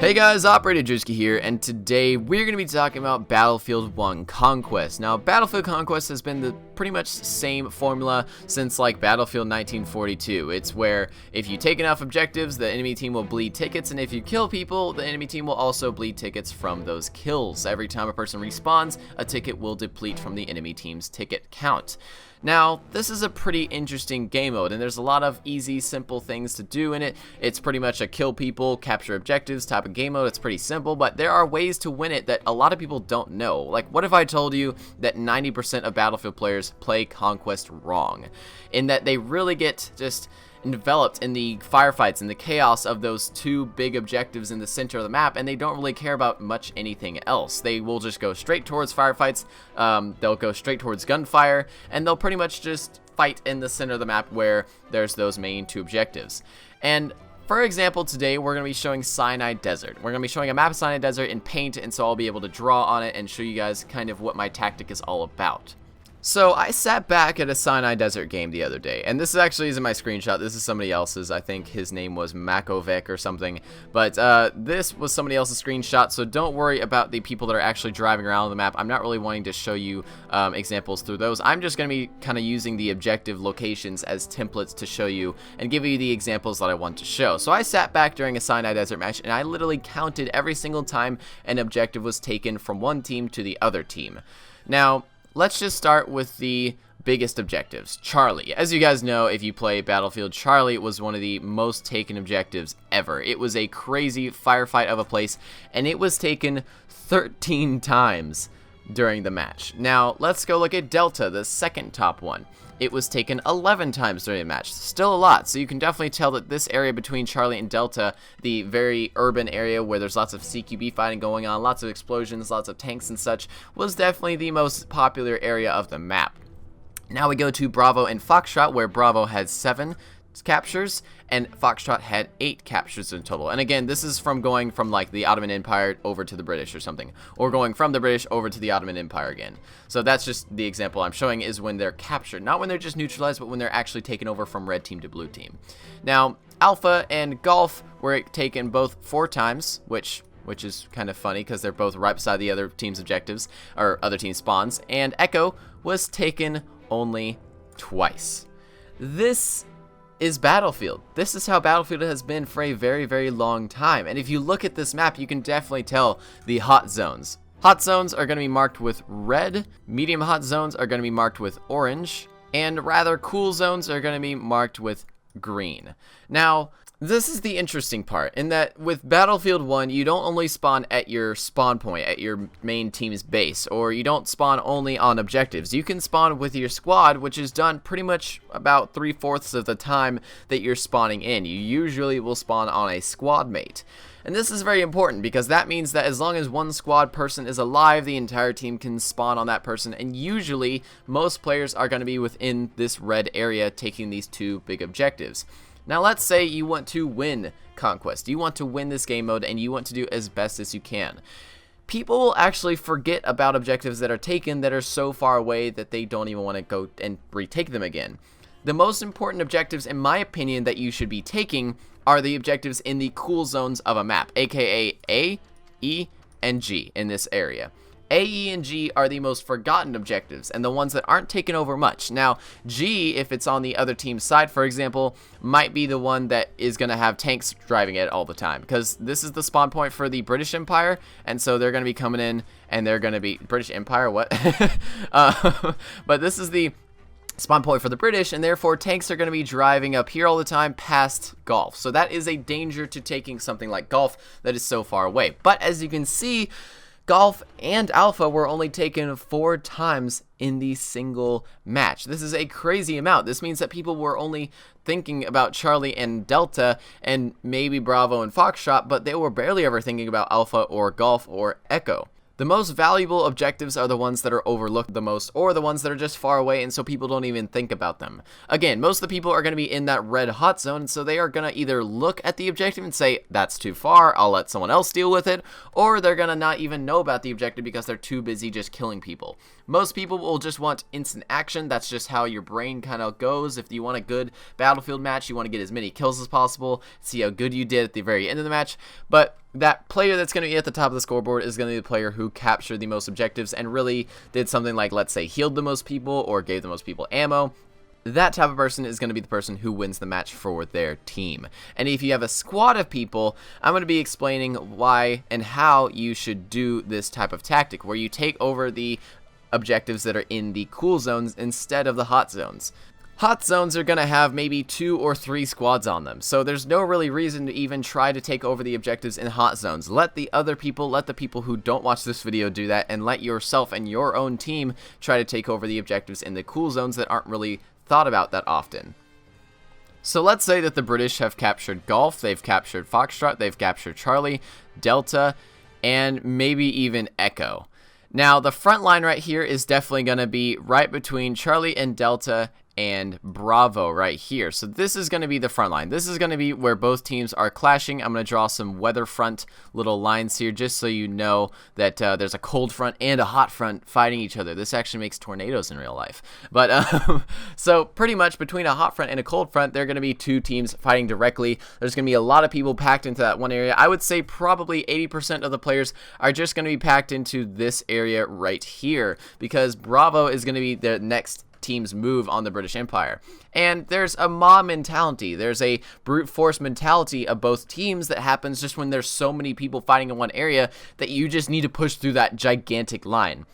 Hey guys, Operator Drewski here, and today we're going to be talking about Battlefield 1 Conquest. Now, Battlefield Conquest has been the pretty much same formula since like Battlefield 1942. It's where if you take enough objectives, the enemy team will bleed tickets, and if you kill people, the enemy team will also bleed tickets from those kills. Every time a person respawns, a ticket will deplete from the enemy team's ticket count. Now, this is a pretty interesting game mode, and there's a lot of easy, simple things to do in it. It's pretty much a kill people, capture objectives type of game mode. It's pretty simple, but there are ways to win it that a lot of people don't know. Like, what if I told you that 90% of Battlefield players play Conquest wrong? In that they really get just enveloped in the firefights and the chaos of those two big objectives in the center of the map, and they don't really care about much anything else. They will just go straight towards firefights, they'll go straight towards gunfire, and they'll pretty much just fight in the center of the map where there's those main two objectives. And for example, today we're going to be showing Sinai Desert. We're going to be showing a map of Sinai Desert in Paint, and so I'll be able to draw on it and show you guys kind of what my tactic is all about. So I sat back at a Sinai Desert game the other day, and this actually isn't my screenshot. This is somebody else's. I think his name was Makovec or something, but this was somebody else's screenshot, so don't worry about the people that are actually driving around the map. I'm not really wanting to show you examples through those. I'm just going to be kind of using the objective locations as templates to show you and give you the examples that I want to show. So I sat back during a Sinai Desert match, and I literally counted every single time an objective was taken from one team to the other team. Now, let's just start with the biggest objectives. Charlie. As you guys know, if you play Battlefield, Charlie was one of the most taken objectives ever. It was a crazy firefight of a place, and it was taken 13 times during the match. Now, let's go look at Delta, the second top one. It was taken 11 times during the match. Still a lot, so you can definitely tell that this area between Charlie and Delta, the very urban area where there's lots of CQB fighting going on, lots of explosions, lots of tanks and such, was definitely the most popular area of the map. Now we go to Bravo and Foxtrot, where Bravo had 7 captures and Foxtrot had 8 captures in total. And again, this is from going from like the Ottoman Empire over to the British or something, or going from the British over to the Ottoman Empire again. So that's just the example I'm showing, is when they're captured, not when they're just neutralized, but when they're actually taken over from red team to blue team. Now, Alpha and Golf were taken both 4 times, which is kind of funny because they're both right beside the other team's objectives, or other team's spawns, and Echo was taken only twice. This is Battlefield. This is how Battlefield has been for a very, very long time. And if you look at this map, you can definitely tell the hot zones. Hot zones are going to be marked with red, medium hot zones are going to be marked with orange, and rather cool zones are going to be marked with green. Now, this is the interesting part, in that with Battlefield 1, you don't only spawn at your spawn point, at your main team's base, or you don't spawn only on objectives. You can spawn with your squad, which is done pretty much about 3/4 of the time that you're spawning in. You usually will spawn on a squad mate. And this is very important, because that means that as long as one squad person is alive, the entire team can spawn on that person, and usually most players are going to be within this red area taking these 2 big objectives. Now let's say you want to win Conquest. You want to win this game mode, and you want to do as best as you can. People will actually forget about objectives that are taken that are so far away that they don't even want to go and retake them again. The most important objectives, in my opinion, that you should be taking are the objectives in the cool zones of a map, aka A, E, and G in this area. A, E, and G are the most forgotten objectives, and the ones that aren't taken over much. Now, G, if it's on the other team's side, for example, might be the one that is going to have tanks driving it all the time, because this is the spawn point for the British Empire, and so they're going to be coming in, and they're going to be... British Empire? What? But this is the spawn point for the British, and therefore tanks are going to be driving up here all the time past Golf. So that is a danger to taking something like Golf that is so far away. But as you can see, Golf and Alpha were only taken 4 times in the single match. This is a crazy amount. This means that people were only thinking about Charlie and Delta and maybe Bravo and Foxtrot, but they were barely ever thinking about Alpha or Golf or Echo. The most valuable objectives are the ones that are overlooked the most, or the ones that are just far away, and so people don't even think about them. Again, most of the people are going to be in that red hot zone, and so they are going to either look at the objective and say, that's too far, I'll let someone else deal with it, or they're going to not even know about the objective because they're too busy just killing people. Most people will just want instant action. That's just how your brain kind of goes. If you want a good Battlefield match, you want to get as many kills as possible, see how good you did at the very end of the match, but that player that's going to be at the top of the scoreboard is going to be the player who captured the most objectives and really did something like, let's say, healed the most people or gave the most people ammo. That type of person is going to be the person who wins the match for their team. And if you have a squad of people, I'm going to be explaining why and how you should do this type of tactic, where you take over the objectives that are in the cool zones instead of the hot zones. Hot zones are going to have maybe 2 or 3 squads on them, so there's no really reason to even try to take over the objectives in hot zones. Let the people who don't watch this video do that, and let yourself and your own team try to take over the objectives in the cool zones that aren't really thought about that often. So let's say that the British have captured Golf, they've captured Foxtrot, they've captured Charlie, Delta, and maybe even Echo. Now the front line right here is definitely going to be right between Charlie and Delta and Bravo right here. So this is going to be the front line. This is going to be where both teams are clashing. I'm going to draw some weather front little lines here just so you know that there's a cold front and a hot front fighting each other. This actually makes tornadoes in real life. But so pretty much between a hot front and a cold front, there are going to be 2 teams fighting directly. There's going to be a lot of people packed into that one area. I would say probably 80% of the players are just going to be packed into this area right here, because Bravo is going to be the next team's move on the British Empire. And there's a mob mentality, there's a brute force mentality of both teams that happens just when there's so many people fighting in one area that you just need to push through that gigantic line.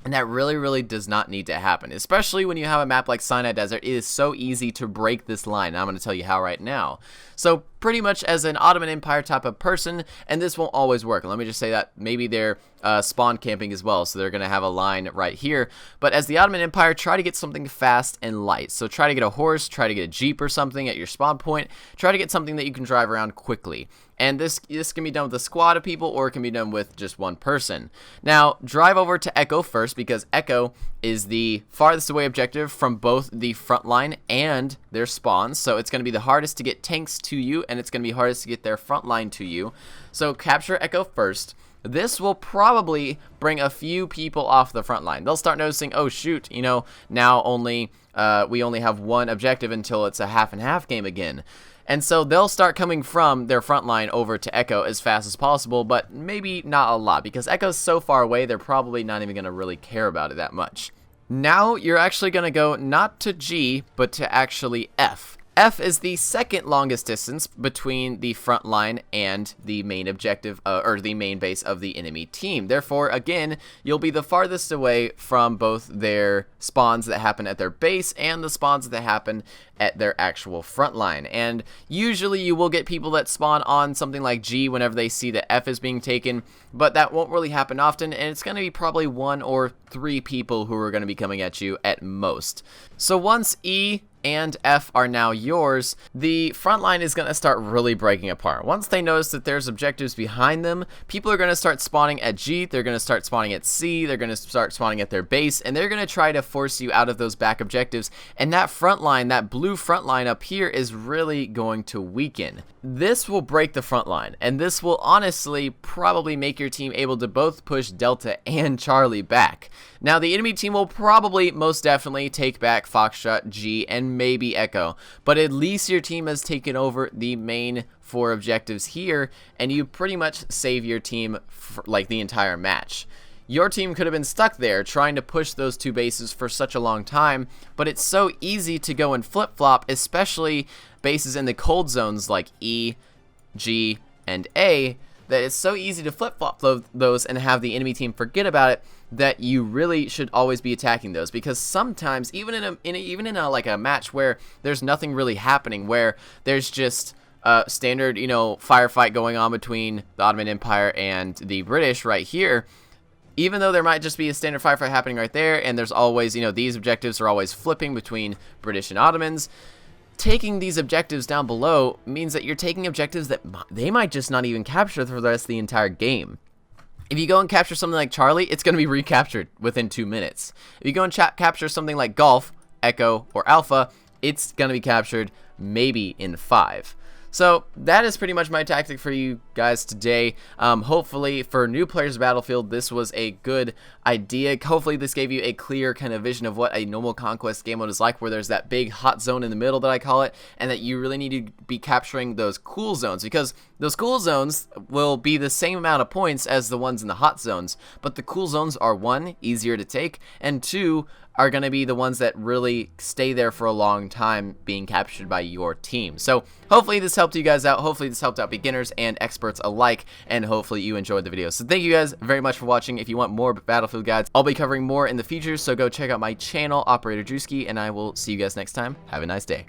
And that really does not need to happen, especially when you have a map like Sinai Desert. It is so easy to break this line, and I'm going to tell you how right now. So pretty much as an Ottoman Empire type of person, and this won't always work. Let me just say that maybe they're spawn camping as well, so they're going to have a line right here. But as the Ottoman Empire, try to get something fast and light. So try to get a horse, try to get a jeep or something at your spawn point. Try to get something that you can drive around quickly. And this can be done with a squad of people, or it can be done with just one person. Now, drive over to Echo first, because Echo is the farthest away objective from both the front line and their spawns. So it's going to be the hardest to get tanks to you, and it's going to be hardest to get their front line to you. So capture Echo first. This will probably bring a few people off the front line. They'll start noticing, oh shoot, you know, now we only have one objective until it's a half and half game again. And so they'll start coming from their front line over to Echo as fast as possible, but maybe not a lot, because Echo's so far away, they're probably not even going to really care about it that much. Now you're actually going to go not to G, but to actually F. F is the second longest distance between the front line and the main objective, or the main base of the enemy team. Therefore, again, you'll be the farthest away from both their spawns that happen at their base and the spawns that happen at their actual front line. And usually you will get people that spawn on something like G whenever they see that F is being taken, but that won't really happen often, and it's going to be probably 1 or 3 people who are going to be coming at you at most. So once E and F are now yours, the front line is going to start really breaking apart. Once they notice that there's objectives behind them, people are going to start spawning at G, they're going to start spawning at C, they're going to start spawning at their base, and they're going to try to force you out of those back objectives, and that front line, that blue front line up here, is really going to weaken. This will break the front line, and this will honestly probably make your team able to both push Delta and Charlie back. Now, the enemy team will probably most definitely take back Foxtrot, G, and maybe Echo, but at least your team has taken over the main 4 objectives here, and you pretty much save your team for, like, the entire match. Your team could have been stuck there trying to push those 2 bases for such a long time, but it's so easy to go and flip-flop, especially bases in the cold zones like E, G, and A, that it's so easy to flip-flop those and have the enemy team forget about it, that you really should always be attacking those, because sometimes even in a like a match where there's nothing really happening, where there's just a standard, you know, firefight going on between the Ottoman Empire and the British right here, even though there might just be a standard firefight happening right there, and there's always, you know, these objectives are always flipping between British and Ottomans, taking these objectives down below means that you're taking objectives that they might just not even capture for the rest of the entire game. If you go and capture something like Charlie, it's going to be recaptured within 2 minutes. If you go and capture something like Golf, Echo, or Alpha, it's going to be captured maybe in 5. So that is pretty much my tactic for you guys today. Hopefully for new players of Battlefield, this was a good idea. Hopefully this gave you a clear kind of vision of what a normal Conquest game mode is like, where there's that big hot zone in the middle that I call it, and that you really need to be capturing those cool zones, because those cool zones will be the same amount of points as the ones in the hot zones, but the cool zones are, one, easier to take, and two, are going to be the ones that really stay there for a long time being captured by your team. So hopefully this helped you guys out. Hopefully this helped out beginners and experts alike, and hopefully you enjoyed the video. So thank you guys very much for watching. If you want more Battlefield guides, I'll be covering more in the future, so go check out my channel, Operator Drewski, and I will see you guys next time. Have a nice day.